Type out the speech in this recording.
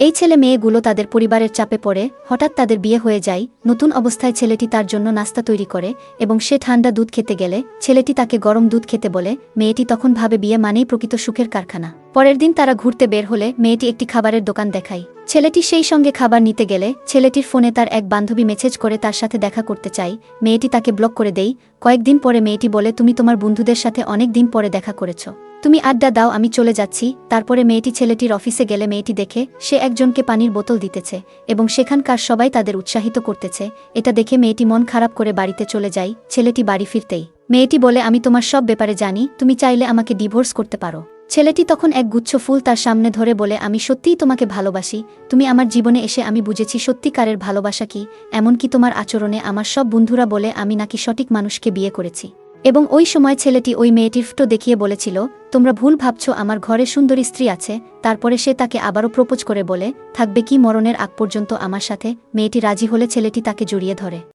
এই ছেলে মেয়েগুলো তাদের পরিবারের চাপে পড়ে হঠাৎ তাদের বিয়ে হয়ে যায়। নতুন অবস্থায় ছেলেটি তার জন্য নাস্তা তৈরি করে এবং সে ঠান্ডা দুধ খেতে গেলে ছেলেটি তাকে গরম দুধ খেতে বলে। মেয়েটি তখন ভাবে বিয়ে মানেই প্রকৃত সুখের কারখানা। পরের দিন তারা ঘুরতে বের হলে মেয়েটি একটি খাবারের দোকান দেখায়। ছেলেটি সেই সঙ্গে খাবার নিতে গেলে ছেলেটির ফোনে তার এক বান্ধবী মেসেজ করে তার সাথে দেখা করতে চায়। মেয়েটি তাকে ব্লক করে দেয়। কয়েকদিন পরে মেয়েটি বলে, তুমি তোমার বন্ধুদের সাথে অনেক দিন পরে দেখা করেছ, তুমি আড্ডা দাও, আমি চলে যাচ্ছি। তারপরে মেয়েটি ছেলেটির অফিসে গেলে মেয়েটি দেখে সে একজনকে পানির বোতল দিতেছে এবং সেখানকার সবাই তাদের উৎসাহিত করতেছে। এটা দেখে মেয়েটি মন খারাপ করে বাড়িতে চলে যায়। ছেলেটি বাড়ি ফিরতেই মেয়েটি বলে, আমি তোমার সব ব্যাপারে জানি, তুমি চাইলে আমাকে ডিভোর্স করতে পারো। ছেলেটি তখন এক গুচ্ছ ফুল তার সামনে ধরে বলে, আমি সত্যিই তোমাকে ভালোবাসি, তুমি আমার জীবনে এসে আমি বুঝেছি সত্যিকারের ভালোবাসা কি। এমনকি তোমার আচরণে আমার সব বন্ধুরা বলে আমি নাকি সঠিক মানুষকে বিয়ে করেছি। এবং ওই সময় ছেলেটি ওই মেয়েটির ফটো দেখিয়ে বলেছিল, তোমরা ভুল ভাবছ, আমার ঘরে সুন্দরী স্ত্রী আছে। তারপরে সে তাকে আবারও প্রপোজ করে বলে, থাকবে কি মরণের আগ পর্যন্ত আমার সাথে। মেয়েটি রাজি হলে ছেলেটি তাকে জড়িয়ে ধরে।